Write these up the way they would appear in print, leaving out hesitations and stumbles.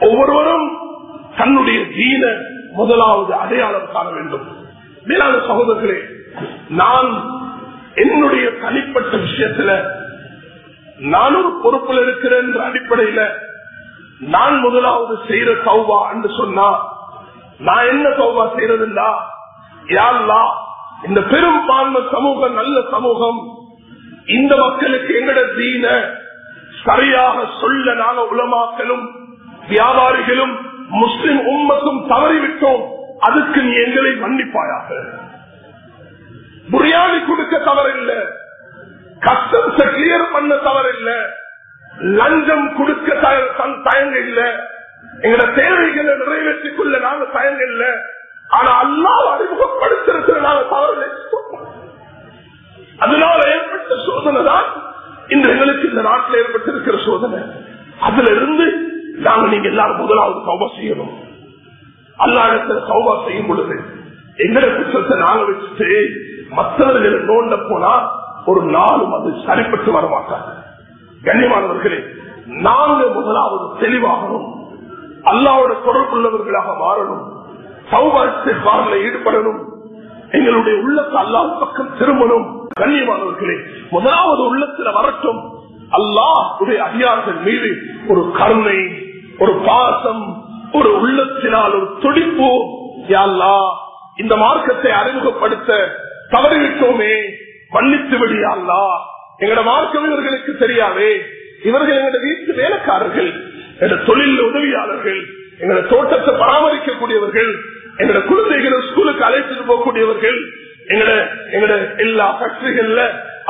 ஒவ்வொருவரும் தன்னுடைய தீன முதலாவது அடையாளம் காண வேண்டும். மேலான சகோதரர்களே, நான் என்னுடைய தனிப்பட்ட விஷயத்துல நான் ஒரு பொறுப்பில் இருக்கிறேன் என்ற அடிப்படையில நான் முதலாவது செய்யற தௌபா என்று சொன்னா, நான் என்ன தௌபா செய்யறதுண்டா, யா அல்லாஹ், இந்த பெரும்பான்மை சமூகம் நல்ல சமூகம், இந்த மக்களுக்கு எங்கட தீன சரியாக சொல்ல நாங்க உலமாக்களும் வியாபாரிகளும் முஸ்லிம் உம்மத்தும் தவறிவிட்டோம். அதுக்கு நீ எங்களை மன்னிப்பாயாக. பிரியாணி கொடுக்க தவறில்லை, கஸ்டம்ஸ கிளியர் பண்ண தவறில்லை, லஞ்சம் கொடுக்க தயங்க இல்லை, எங்களோட தேவைகளை நிறைவேற்றிக் கொள்ள நாங்க தயங்க இல்லை. ஆனா அல்லாஹ் அறிமுகப்படுத்திருக்கிற நாங்க தவறு. அதனால ஏற்பட்ட சோதனை தான் இன்று எங்களுக்கு இந்த நாட்டில் ஏற்பட்டிருக்கிற சோதனை. அதுல இருந்து நாங்க நீங்க எல்லாரும் முதலாவது தௌபா செய்யணும். அல்லாஹ் இடத்துல தௌபா செய்யும் பொழுது எங்கட குற்றத்தை நாங்க வச்சுட்டு மற்றவர்களை நோண்ட போனா ஒரு நாளும் அது சரிப்பட்டு வரமாட்டாங்க. கண்ணியமானவர்களே, நாங்க முதலாவது தெளிவாகணும், அல்லாஹ்வோட தொடர்புள்ளவர்களாக மாறணும், தௌபா இஸ்திக்ஃபார்ல ஈடுபடணும், எங்களுடைய உள்ளத்தை அல்லாஹ் பக்கம் திரும்பணும். கண்ணியமானவர்களே, முதலாவது உள்ளத்துல வரட்டும், அல்லாஹ்வுடைய அடியார்கள் மீது ஒரு கருணை, ஒரு பாசம், ஒரு உள்ளத்தினால் ஒரு துடிப்பு. யா அல்லாஹ், இந்த மார்க்கத்தை அறிமுகப்படுத்த தவறிவிட்டோமே, மன்னித்து விடு யா அல்லாஹ். எங்களோட மார்க்கம் இவர்களுக்கு தெரியாவே, இவர்கள் எங்களோட வீட்டு வேலைக்காரர்கள், எங்களோட தொழில் உதவியாளர்கள், எங்களோட தோட்டத்தை பராமரிக்கக்கூடியவர்கள், எங்களோட குழந்தைகளை ஸ்கூலுக்கு அழைத்துட்டு போகக்கூடியவர்கள், எங்களோட எல்லா ஃபேக்டரிகள்ல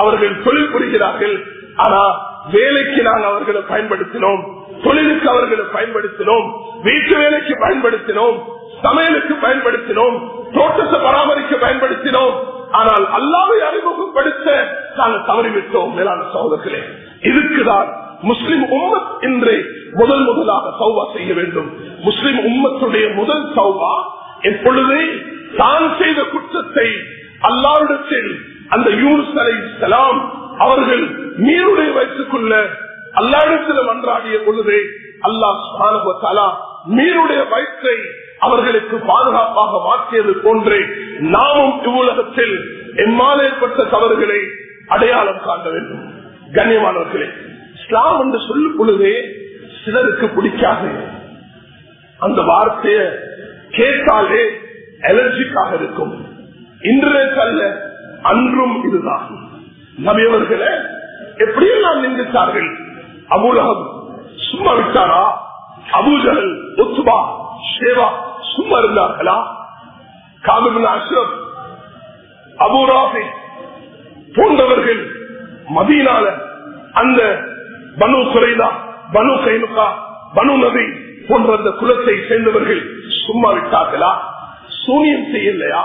அவர்கள் தொழில் புரிகிறார்கள். ஆனா வேலைக்கு நாங்கள் அவர்களை பயன்படுத்தினோம், தொழிலுக்கு அவர்களை பயன்படுத்தினோம், வீட்டு வேலைக்கு பயன்படுத்தினோம், சமையலுக்கு பயன்படுத்தினோம், தோட்டத்தை பராமரிக்க பயன்படுத்தினோம். ஆனால் அல்லாஹ்வை அறிமுகப்படுத்த நாங்கள் தவறிவிட்டோம். மேலான சகோதரர்களே, இதுக்குதான் முஸ்லிம் உம்மத் இன்று முதலாக தௌபா செய்ய வேண்டும். முஸ்லிம் உம்மத்துடைய முதல் தௌபா எப்பொழுது தான் செய்த குற்றத்தை அல்லாஹ்விடத்தில் அந்த யூனுஸ் அலைஹிஸ்ஸலாம் அவர்கள் நீருடைய வைத்துக்கொள்ள அல்லாஹ்விடத்தில் மன்றாடிய பொழுது அல்லாஹ் சுப்ஹானஹு வ தஆலா நீருடைய வயிற்றை அவர்களுக்கு பாதுகாப்பாக மாற்றியது போன்றே நாமும் இவ்வுலகத்தில் எம்மால் ஏற்பட்ட தவறுகளை அடையாளம் காண வேண்டும். கண்ணியமானவர்களே, இஸ்லாம் என்று சொல்லும் பொழுதே சிலருக்கு பிடிக்காது. அந்த வார்த்தையை கேட்டாலே அலர்ஜிக்காக இருக்கும். இன்டர்நெட் அல்ல, அன்றும் இதுதான். நபியவர்களை எப்படியெல்லாம் நிந்தித்தார்கள். அபூலஹப் சும்மா விட்டாரா? அபூஜஹல், உத்பா, ஷேபா சும்மா இருந்தார்களா? காப் இப்னு அஷ்ரப், அபூ ராஃபி போன்றவர்கள் மதீனால அந்த பனு குரைதா, பனு கைனுகா, பனு நபி போன்ற அந்த குலத்தை சேர்ந்தவர்கள் சும்மா விட்டார்களா? சூனியம் செய்யலையா?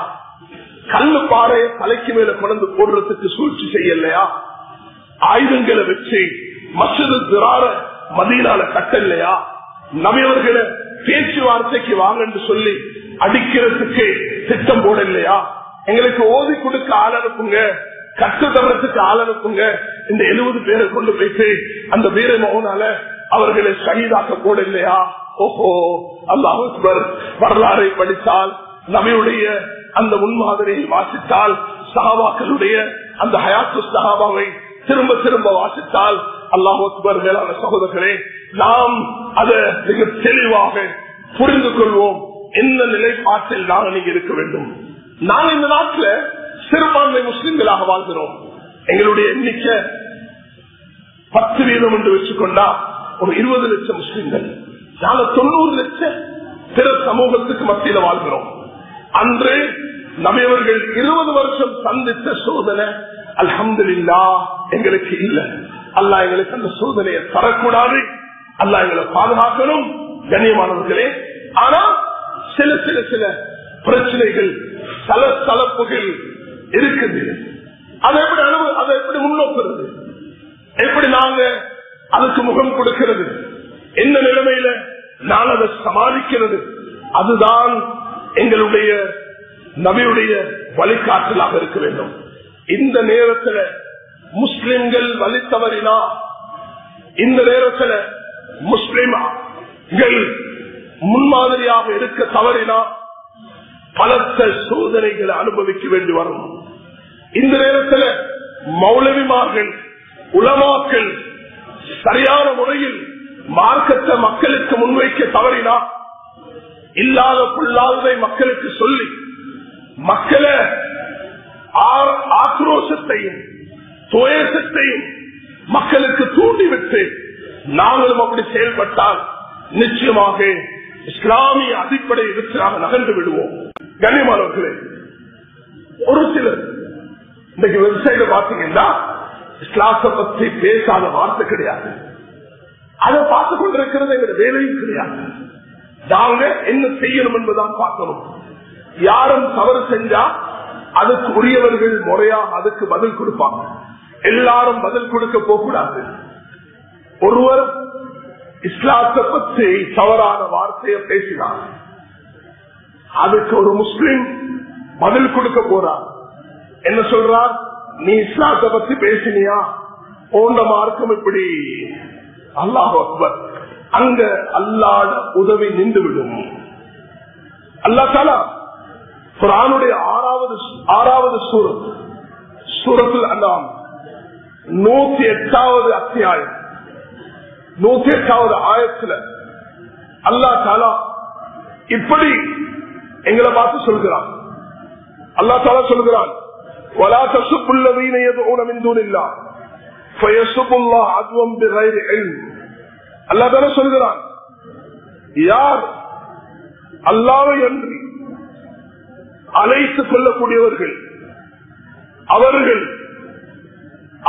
கல்லு பாறைய தலைக்கு மேல கொண்டு போடுறதுக்கு சூழ்ச்சி செய்யலையா? ஆயுதங்களை வச்சு மஸ்ஜிது திரார மதீனால கட்டலையா? நபியவர்களை பேச்சுவார்த்தைக்கு வாங்கன்னு சொல்லி அடிக்கிறதுக்கு திட்டம் போடலையா? எங்களுக்கு ஓதி கொடுக்க ஆள் அனுப்புங்க, கட்டுத்தவரத்துக்கு ஆள் அனுப்புங்க, இந்த 70 பேரை கொண்டு போயிட்டு அந்த வீர மகனால அவர்களை ஷஹீதாக்க போடலையா? ஓஹோ, அல்லாஹ் அக்பர். வரலாறை படித்தால், நபியுடைய அந்த முன்மாதிரியை வாசித்தால், சஹாபாக்களுடைய அந்த ஹயாத்து சஹாபாவை திரும்ப திரும்ப வாசித்தால், அல்லாஹ் அக்பர். மேலான சகோதரர்களே, நாம் அதை மிக தெளிவாக புரிந்து கொள்வோம். என்ன நிலைப்பாட்டில் நாங்கள் நீங்க இருக்க வேண்டும். நாங்கள் இந்த நாட்டில் சிறுபான்மை முஸ்லிம்களாக வாழ்கிறோம். எங்களுடைய எண்ணிக்கை 10% என்று வச்சுக்கொண்டா ஒரு 20 லட்சம் முஸ்லிம்கள். நாங்கள் 90 லட்சம் பிற சமூகத்துக்கு மத்தியில வாழ்கிறோம். அன்று நபியவர்கள் 20 வருஷம் சந்தித்த சோதனை அல்ஹம்துலில்லாஹ் எங்களுக்கு இல்லை. அல்லாஹ் எங்களுக்கு அந்த சோதனையை தரக்கூடாது. அல்லாஹ் எங்களை பாதுகாக்கணும். கண்ணியமானவர்களே, ஆனா சில சில சில பிரச்சனைகள், சலசலப்புகள் இருக்குது. அதை எப்படி முன்னோக்குறது, எப்படி நாங்க அதுக்கு முகம் கொடுக்கிறது, என்ன நிலைமையில நான் அதை சமாளிக்கிறது, அதுதான் எங்களுடைய நபியுடைய வழிகாட்டலாக இருக்க வேண்டும். இந்த நேரத்தில் முஸ்லிம்கள் வழி தவறினா, இந்த நேரத்தில் முஸ்லிம்கள் முன்மாதிரியாக இருக்க தவறினா பலத்த சோதனைகளை அனுபவிக்க வேண்டி வரும். இந்த நேரத்தில் மௌலவிமார்கள், உலமாக்கள் சரியான முறையில் மார்க்கத்தை மக்களுக்கு முன்வைக்க தவறினா, இல்லாத புல்லாததை மக்களுக்கு சொல்லி மக்களை ஆக்ரோஷத்தையும் துவேஷத்தையும் மக்களுக்கு தூண்டிவிட்டு நாங்களும் அப்படி செயல்பட்டால் நிச்சயமாக இஸ்லாமிய அடிப்படையை விட்டு நாங்கள் நகர்ந்து விடுவோம். கண்ணியமானவர்களே, ஒரு சிலர் இன்னைக்கு வெப்சைட்ல பாத்தீங்கன்னா இஸ்லாத்தை பற்றி பேசாத வார்த்தை கிடையாது. அதை பார்த்து கொண்டிருக்கிறது எங்க வேலையும் கிடையாது. நாங்க என்ன செய்யணும் என்பதான் பார்க்கணும். யாரும் தவறு செஞ்சா அதுக்கு உரியவர்கள் முறையா அதுக்கு பதில் கொடுப்பாங்க. எல்லாரும் பதில் கொடுக்க போகக்கூடாது. ஒருவர் இஸ்லாத்தை பற்றி தவறான வார்த்தையை பேசினார், அதுக்கு ஒரு முஸ்லிம் பதில் கொடுக்க போறார். என்ன சொல்றார்? நீ இஸ்லாத்தை பத்தி பேசினியா, போன்ற மார்க்கம் இப்படி. அல்லாஹ் அக்பர். அங்க அல்லாஹ் உதவி நின்று விடும். அல்லாஹ் தஆலா குர்ஆனுடைய 6வது சூரத்துல் அன்ஆம் 108வது அத்தியாயம் 108வது ஆயத்துல அல்லாஹ் தஆலா இப்படி எங்களை பார்த்து சொல்கிறான். அல்லாஹ் தஆலா சொல்கிறான், وَلَا تَسُبُّوا الَّذِينَ يَدْعُونَ مِن دُونِ اللَّهِ فَيَسُبُّوا اللَّهَ عَدْوًا بِغَيْرِ عِلْمٍ. அல்லாஹ் தஆலா சொல்கிறான், யார் அல்லாஹ்வை அன்றி அழைத்துக் கொள்ளக்கூடியவர்கள்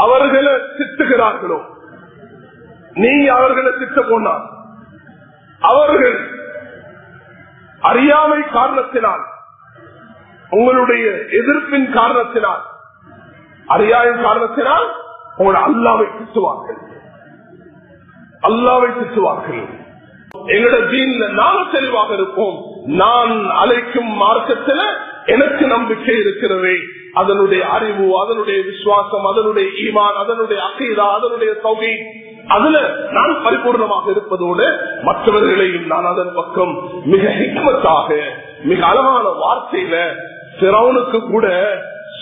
அவர்களை திட்டுகிறார்களோ, நீங்க அவர்களை திட்ட போனால் அவர்கள் அறியாமை காரணத்தினால், உங்களுடைய எதிர்ப்பின் காரணத்தினால், அறியாமை காரணத்தினால் உங்களை அல்லாஹ்வை திட்டுவார்கள். எங்களோட தீன்ல நானும் தெளிவாக இருப்போம். நான் அழைக்கும் மார்க்கத்தில் எனக்கு நம்பிக்கை இருக்கிறது. அதனுடைய அறிவு, அதனுடைய விசுவாசம், அதனுடைய ஈமான், அதனுடைய அகீதா, அதனுடைய தௌஹீத், அதுல நான் பரிபூர்ணமாக இருப்பதோடு மற்றவர்களையும் நான் அதன் பக்கம் மிக ஹிக்மத்தாக மிக அழகான வார்த்தையில ஃபிரௌனுக்கு கூட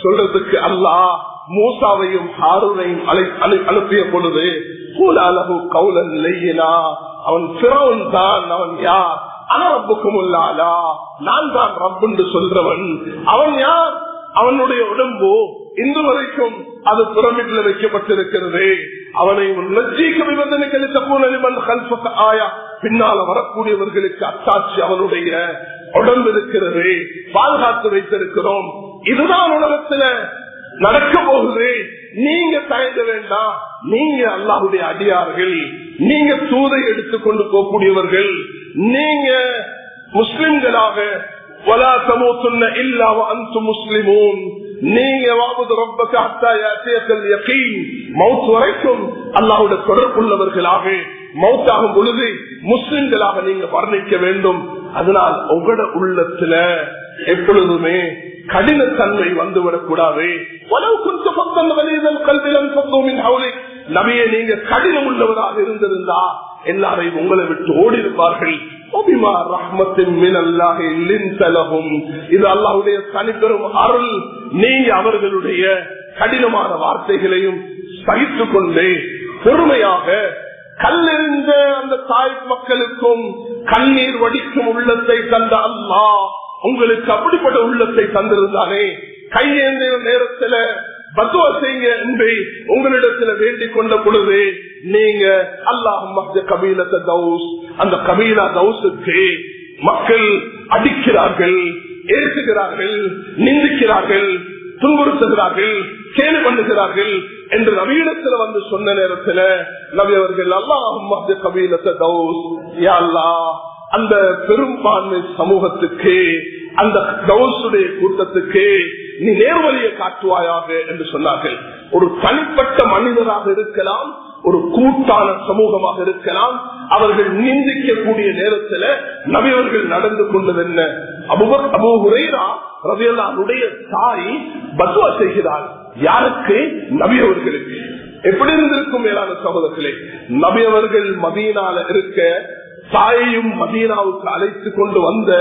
சொல்றதுக்கு அல்லாஹ் மூசாவையும் ஹாரூனையும் அனுப்பிய பொழுது அவன் ஃபிரௌன் தான், அவன் யார்? அனரப்புக்குமுல்லாலா, நான் தான் ரப் என்று சொல்றவன். அவன் யார்? அவனுடைய உடம்பு இன்று வரைக்கும் அது பிரமிட்ல வைக்கப்பட்டிருக்கிறது. அவனை பின்னால வரக்கூடியவர்களுக்கு அத்தாட்சி அவனுடைய உடம்பு இருக்கிறது, பாதுகாத்து வைத்திருக்கிறோம். இதுதான் உலகத்துல நடக்க போகுது. நீங்க தயங்க வேண்டாம். நீங்க அல்லாஹ்வுடைய அடியார்கள், நீங்க தூதை எடுத்துக்கொண்டு போகக்கூடியவர்கள், நீங்க முஸ்லிம்களாக وَلَا تَمُوتُنَّ إِلَّا وَأَنْتُمْ مُسْلِمُونَ. நீங்க வாபுது ரப்பக ஹத்தா யாத்தியக்கல் யகீன், மௌத் வரைக்கும் அல்லாஹ்வுடைய தொடர்புள்ளவர்களாக மௌத்தாகும் பொழுது முஸ்லிம்களாக நீங்க வர்ணிக்க வேண்டும். அதனால் உங்களோட உள்ளத்துல எப்பொழுதுமே கடினத்தன்மை வந்துவிடக்கூடாது. நபியே, நீங்க கடினம் உள்ளவராக இருந்திருந்தா எல்லாரையும் உங்களை விட்டு ஓடி இருப்பார்கள். இது அல்லாஹ்வுடைய தனிப்பெரும் அருள். நீங்க அவர்களுடைய கடினமான வார்த்தைகளையும் சகித்துக் கொண்டே பொறுமையாக கல்லெறிந்த அந்த தாய் மக்களுக்கும் கண்ணீர் வடிக்கும் உள்ளத்தை தந்த அல்லாஹ் உங்களுக்கு அப்படிப்பட்ட உள்ளத்தை தந்திருந்தானே, கையேந்திர நேரத்துல பத்துவா செய்யுங்க என்று உங்களிடத்துல வேண்டிக் கொண்ட பொழுது நீங்க அல்லாஹ் கபீலத்தை தௌஸ், அந்த கபீலா தௌசுக்கு மக்கள் அடிக்கிறார்கள், ஏசுகிறார்கள், நிந்திக்கிறார்கள், துன்புறுத்துகிறார்கள், கேலி பண்ணுகிறார்கள் என்று நபியிடத்துல வந்து சொன்ன நேரத்துல நபி அவர்கள் அல்லாஹ் கபீலத்தை தௌஸ், யா அல்லாஹ் அந்த பெரும்பான்மை சமூகத்துக்கு, அந்த தௌசுடைய கூட்டத்துக்கு நீ நேர்வழியை காட்டுவாயாக என்று சொன்னார்கள். ஒரு தனிப்பட்ட மனிதராக இருக்கலாம், ஒரு கூட்டான சமூகமாக இருக்கலாம். அவர்கள் நிந்திக்கக்கூடிய நேரத்தில் நபியவர்கள் நடந்து கொண்டது என்ன? அபூ ஹுரைரா ரலியல்லாஹுடைய தாய் பத்வா செய்கிறார். யாருக்கு? நபியவர்களுக்கு. எப்படி இருந்திருக்கும் மேலான சகோதரர்களே? நபியவர்கள் மதீனால இருக்க தாயையும் மதீனாவுக்கு அழைத்து கொண்டு வந்த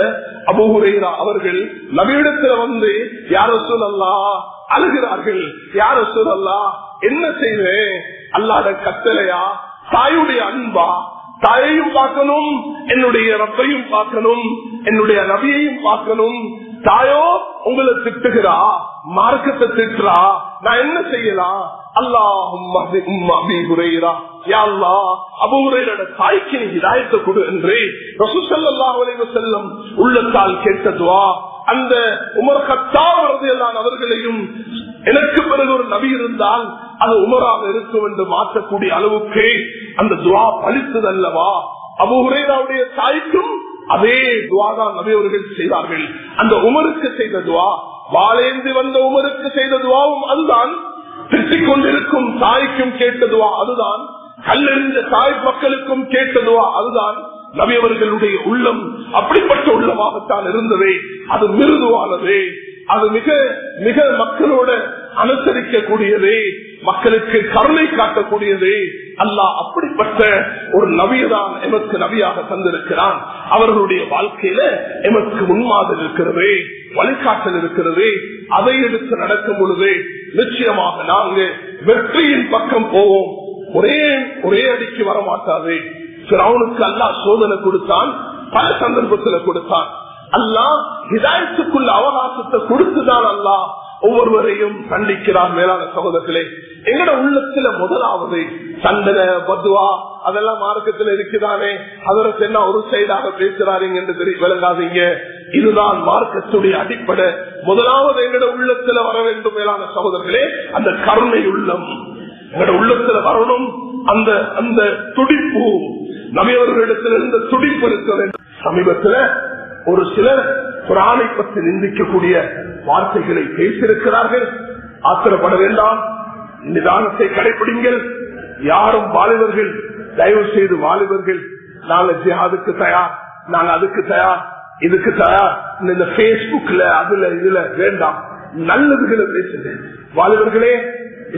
அபூ ஹுரைரா அவர்கள் நபியிடத்துல வந்து யா ரசூலல்லாஹ் அழுகிறார்கள். யா ரசூலல்லாஹ் என்ன செய்வேன், அல்லாஹ்வுடைய கட்டளையா, தாயுடைய அன்பா, தாயையும் பார்க்கணும், என்னுடைய ரப்பையும் பார்க்கணும், என்னுடைய நபியையும் பார்க்கணும். தாயோ உங்களை திட்டுகிறா, மார்க்கத்தை திட்டுறா, நான் என்ன செய்யலாம்? அல்லாஹும்ம அபீ ஹுரைரா, யா அல்லாஹ் அபூ ஹுரைராவோட தாய்க்கு நீ ஹிதாயத்தை கொடு என்று ரசூல் ஸல்லல்லாஹு அலைஹி வஸல்லம் உள்ளத்தால் கேட்ட துஆ. அந்த உமர் கத்தாப் ரலியல்லாஹு அவர்களையும் எனக்கு பிறகு ஒரு நபி இருந்தால் அது உமராக இருக்கும் என்று மாற்றக்கூடிய அளவுக்கு அந்த துஆ பலித்தது அல்லவா? அபூ ஹுரைராவுடைய தாய்க்கும் அதே துஆ தான் நபி அவர்கள் செய்தார்கள். அந்த உமருக்கு செய்த துஆ, வாளேந்தி வந்த உமருக்கு செய்த துஆவும் அதுதான். திட்டிக் கொண்டிருக்கும் தாய்க்கும் கேட்ட துஆ அதுதான். கல்லெறிந்த தாய் மக்களுக்கும் கேட்ட துஆ அதுதான். நபி அவர்களுடைய உள்ளம் அப்படிப்பட்ட உள்ளமாகத்தான் இருந்தது. அது மிருதுவானது, அது மிக மிக மக்களோட அனுசரிக்கக்கூடியது, மக்களுக்கு கருணை காட்டக்கூடியது. அல்லாஹ் அப்படிப்பட்ட ஒரு நபியதான் எமக்கு நபியாக தந்திருக்கிறான். அவர்களுடைய வாழ்க்கையில எமக்கு முன்மாதிரி இருக்கிறது, வழிகாட்டல் இருக்கிறது. அதை எடுத்து நடக்கும் பொழுது நிச்சயமாக நாங்கள் வெற்றியின் பக்கம் போவோம். ஒரே அடிக்கு வரமாட்டாது. ஃபிரௌனுக்கு அல்லாஹ் சோதனை கொடுத்தான், பல சந்தர்ப்பத்தில் கொடுத்தான். அல்லாஹ் ஹிதாயத்துக்குள்ள அவகாசத்தை கொடுத்துதான் அல்லாஹ் ஒவ்வொருவரையும் கண்டிக்கிறார். மேலான சகோதரர்களே, எங்கட உள்ளத்துல முதலாவது சண்டனை பத்வா அதெல்லாம் மார்க்கத்தில் இருக்குதானே, அதற்கு என்ன ஒரு சைடாக பேசுறாருங்க என்று விளங்காதீங்க. இதுதான் மார்க்கத்துடைய அடிப்படை. முதலாவது எங்கட உள்ளத்துல வர வேண்டும். மேலான சகோதரர்களே, அந்த கருணை உள்ளம் எங்கட உள்ளத்துல வரணும். அந்த அந்த துடிப்பு நபியவர்களிடத்தில் இருந்த துடிப்பு இருக்க வேண்டும். சமீபத்தில் ஒரு சிலர் குர்ஆனை பற்றி நிந்திக்கக்கூடிய வார்த்தைகளை பேசியிருக்கிறார்கள். ஆத்திரப்பட வேண்டாம், நிதானத்தை கடைபிடிங்கள். யாரும் வாலிபர்கள், தயவு செய்து வாலிபர்கள், நாங்க ஜிஹாதுக்கு தயார், நாங்க அதுக்கு தயார், இதுக்கு தயார், இந்த பேஸ்புக்ல அதுல இதுல வேண்டாம். நல்லதுகளை பேசுங்க வாலிபர்களே.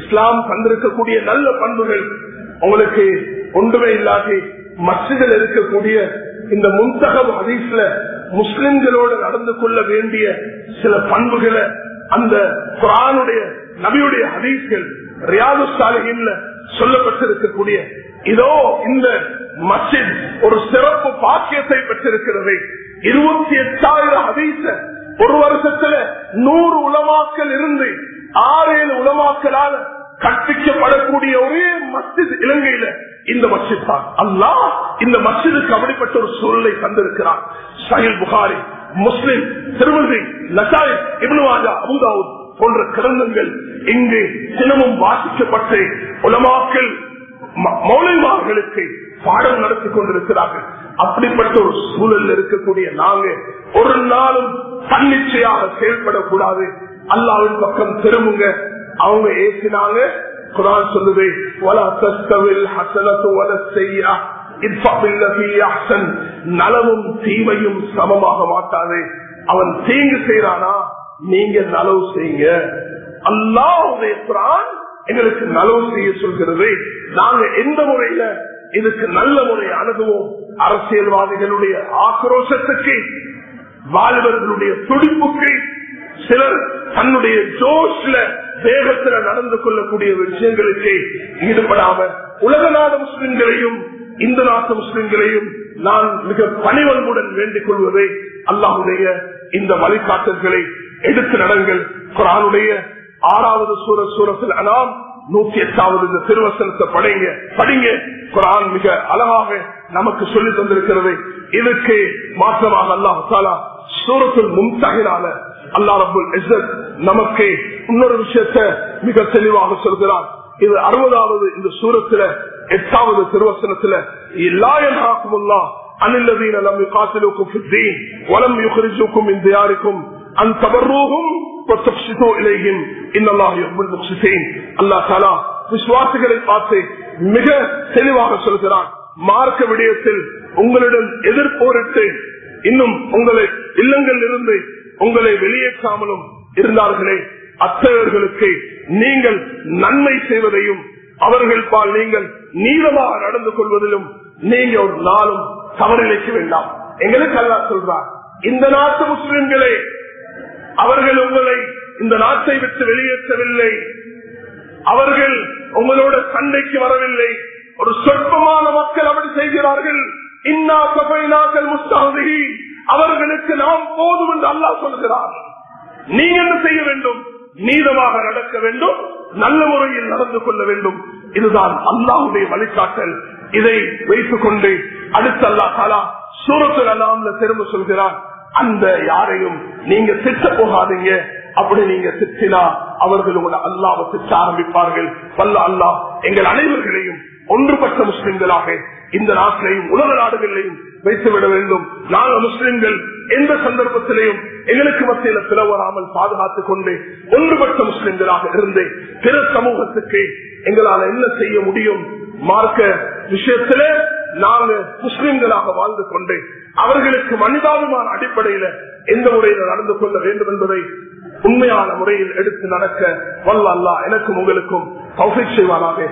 இஸ்லாம் தந்திருக்கக்கூடிய நல்ல பண்புகள் உங்களுக்கு ஒன்றுமே இல்லாது மஸ்ஜிதில் இருக்கக்கூடிய இந்த முன்தகப் ஹதீஸ்ல முஸ்லிம்களோடு நடந்து கொள்ள வேண்டிய சில பண்புகளை அந்த குர்ஆனுடைய நபியுடைய ஹதீஸ்கள் ரியாதுஸ் ஸாலிஹீன்ல சொல்லப்பட்டிருக்கக்கூடிய இதோ இந்த மஸ்ஜித் ஒரு சிறப்பு பாக்கியத்தை பெற்றிருக்கிறது. 28,000 ஹதீஸ ஒரு வருஷத்துல 100 உலமாக்கள் இருந்து 6-7 உலமாக்களால் கற்பிக்கப்படக்கூடிய ஒரே மஸ்ஜித் இலங்கையில இந்த மஸ்ஜித் தான். அல்லாஹ் இந்த மஸ்ஜிதுக்கு அப்படிப்பட்ட ஒரு சூழலை தந்திருக்கிறார். சஹீஹ் புகாரி, முஸ்லிம், திர்மிஸி, நஸாயி, இப்னு மாஜா, அபூ தாவூத் போன்ற கிரந்தங்கள் இங்கு தினமும் வாசிக்கப்பட்டு உலமாக்கள் மௌலைமார்களுக்கு பாடம் நடத்தி கொண்டிருக்கிறார்கள். அப்படிப்பட்ட ஒரு சூழல் இருக்கக்கூடிய நாங்க ஒரு நாளும் தன்னிச்சையாக செயல்படக்கூடாது. அல்லாஹ்வின் பக்கம் திரும்புங்க. அவங்க ஏசினாங்க, குர்ஆன் சொல்லுது, வலா தஸ்தவில் ஹஸனத்து வல ஸய்யிஅ இத்ஃபா பில்லதி அஹ்ஸன். நலவும் தீமையும் சமமாக மாட்டாது. அவன் தீங்கு செய்யறானா, நீங்க நலவு செய்யுங்க. அல்லாஹ்வுடைய குர்ஆன் எங்களுக்கு நலவு செய்ய சொல்கிறது. நாங்க எந்த முறையில இதுக்கு நல்ல முறை அணுகுவோம். அரசியல்வாதிகளுடைய ஆக்ரோஷத்துக்கு, வாலிபர்களுடைய துடிப்புக்கு, சிலர் தன்னுடைய ஜோஷ்ல வேகத்துல நடந்து கொள்ளக்கூடிய விஷயங்களுக்கு ஈடுபடாம உலக நாடு முஸ்லிம்களையும் இந்த நாட்டு முஸ்லிம்களையும் நான் மிக பணிவன்புடன் வேண்டிக் கொள்வதை, அல்லாஹுடைய இந்த வழிகாட்டல்களை எடுத்து நடங்கள். குர்ஆனுடைய 6வது சூரத்துல் அன்ஆம் 108வது இந்த திருவசனத்தை படிங்க. குர்ஆன் மிக அழகாக நமக்கு சொல்லி தந்திருக்கிறது. இதுக்கு மாற்றமாக அல்லாஹ் தஆலா சூரத்துல் மும்தஹினால அல்லாஹ் ரப்புல் இஸ்ஸத் நமக்கு இன்னொரு விஷயத்தை மிக தெளிவாக சொல்கிறார். இது 60வது இந்த சூரத்துல 8வது திருவசனத்துல, லா யன்ஹாகுமுல்லாஹ் அனில்லதீன லம் யுகாத்திலூக்கும் ஃபித்தீன் வலம் யுக்ரிஜூக்கும் மின் தியாரிக்கும் அன் தபர்ரூஹும் வதக்ஸிது இலைஹிம் இன்னல்லாஹ யுஹிப்புல் முக்ஸிதீன். அல்லாஹ் தஆலா விசுவாசிகளை பார்த்து மிக தெளிவாக சொல்கிறான், மார்க்க விடயத்தில் உங்களிடம் எதிர்போரிட்டு இன்னும் உங்களை இல்லங்கள் இருந்து உங்களை வெளியேற்றாமலும் இருந்தார்களே, அத்தகையவர்களுக்கு நீங்கள் நன்மை செய்வதையும் அவர்கள் பால் நீங்கள் நீளமாக நடந்து கொள்வதிலும் நீங்க ஒரு நாளும் தவறிழைக்க வேண்டாம். எங்களுக்கு அல்லாஹ் சொல்றார், இந்த நாட்டு முஸ்லிம்களே, அவர்கள் உங்களை இந்த நாட்டை விட்டு வெளியேற்றவில்லை, அவர்கள் உங்களோட சண்டைக்கு வரவில்லை. ஒரு சொற்பமான மக்கள் அப்படி செய்கிறார்கள். இன்னா கஃபைனாக்கல் முஸ்தஹ்ஸிஹீன், அவர்களுக்கு நாம் போதும் என்று அல்லாஹ் சொல்கிறார். நீங்க என்ன செய்ய வேண்டும்? நீதமாக நடக்க வேண்டும், நல்ல முறையில் நடந்து கொள்ள வேண்டும். இதுதான் அல்லாஹ்வுடைய வழிகாட்டல். இதை வைத்துக் கொண்டு அடுத்த அல்லாஹ் தஆலா சூரத்துல் அன்ஆம்ல திரும்ப சொல்கிறார், அந்த யாரையும் நீங்க திட்ட போகாதீங்க. அப்படி நீங்க திட்டினா அவர்கள் உங்களை அல்லாஹ்வை திட்ட ஆரம்பிப்பார்கள். வல்ல அல்லாஹ் எங்கள் அனைவர்களையும் ஒன்றுபட்ட முஸ்லிம்களாக இந்த நாட்டிலையும் உலக நாடுகளிலையும் வைத்துவிட வேண்டும். நாங்கள் முஸ்லிம்கள் எந்த சந்தர்ப்பத்திலையும் எங்களுக்கு மத்தியில பிளவராமல் பாதுகாத்துக் கொண்டு ஒன்றுபட்ட முஸ்லிம்களாக இருந்து பிற சமூகத்துக்கு எங்களால் என்ன செய்ய முடியும், மார்க்க விஷயத்தில நாங்கள் முஸ்லிம்களாக வாழ்ந்து கொண்டு அவர்களுக்கு மனிதாபிமான அடிப்படையில எந்த முறையில் நடந்து கொள்ள வேண்டும் என்பதை உண்மையான முறையில் எடுத்து நடக்க வல்ல அல்லாஹ் எனக்கும் உங்களுக்கும் தௌஃபீக் செய்வானாக.